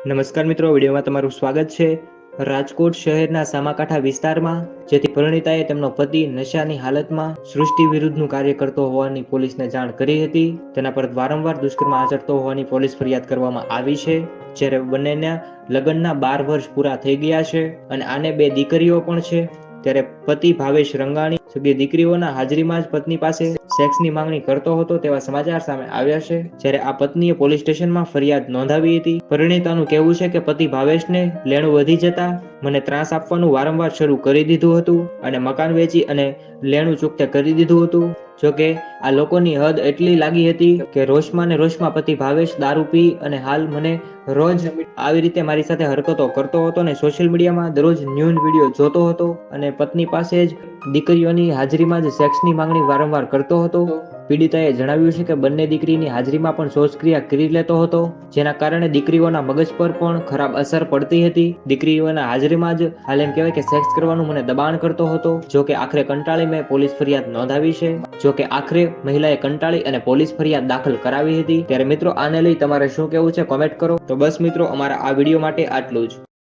નમસ્કાર મિત્રો, વિડીયોમાં તમારું સ્વાગત છે। રાજકોટ શહેરના સામાકાંઠા વિસ્તારમાં જેથી પરિણીતાએ તેમનો પતિ નશાની હાલતમાં સૃષ્ટિ વિરુદ્ધનું કાર્ય કરતો હોવાની પોલીસને જાણ કરી હતી। તેના પર વારંવાર દુષ્કર્મ આચરતો હોવાની પોલીસ ફરિયાદ કરવામાં આવી છે। જ્યારે બંનેના લગ્નના 12 વર્ષ પૂરા થઈ ગયા છે અને આને 2 દીકરીઓ પણ છે। ત્યારે પતિ ભાવેશ રંગાણી સગી દીકરીઓના હાજરીમાં જ પત્ની પાસે સેક્સની માંગણી કરતો હતો તેવા સમાચાર સામે આવ્યા છે। જ્યારે આ પત્નીએ પોલીસ સ્ટેશનમાં ફરિયાદ નોંધાવી હતી। પરિણીતાનું કહેવું છે કે પતિ ભાવેશને લેણું વધી જતા મને ત્રાસ આપવાનું વારંવાર શરૂ કરી દીધું હતું અને મકાન વેચી અને લેણું ચૂકતે કરી દીધું હતું। જોકે આ લોકોની હદ એટલી લાગી હતી કે રોષમાં ને રોષમાં પતિ ભાવેશ દારૂ પી અને હાલ મને રોજ આવી રીતે મારી સાથે હરકતો કરતો હતો અને સોશિયલ મીડિયામાં દરરોજ ન્યૂડ વિડીયો જોતો હતો અને પત્ની પાસે જ દીકરીઓની હાજરીમાં જ સેક્સની માંગણી વારંવાર કરતો હતો। પીડિતાએ જણાવ્યું છે કે બંને દીકરીની હાજરીમાં પણ શૌચક્રિયા કરી લેતો હતો, જેના કારણે દીકરીઓના મગજ પર પણ ખરાબ અસર પડતી હતી। દીકરીઓના હાજરીમાં જ હાલ એમ કહેવાય કે સેક્સ કરવાનું મને દબાણ કરતો હતો। જો કે આખરે કંટાળી મેં પોલીસ ફરિયાદ નોંધાવી છે। જો કે આખરે મહિલાએ કંટાળી અને પોલીસ ફરિયાદ દાખલ કરાવી હતી। ત્યારે મિત્રો, આને લઈ તમારે શું કહેવું છે કોમેન્ટ કરો। તો બસ મિત્રો, અમારા આ વિડીયો માટે આટલું જ।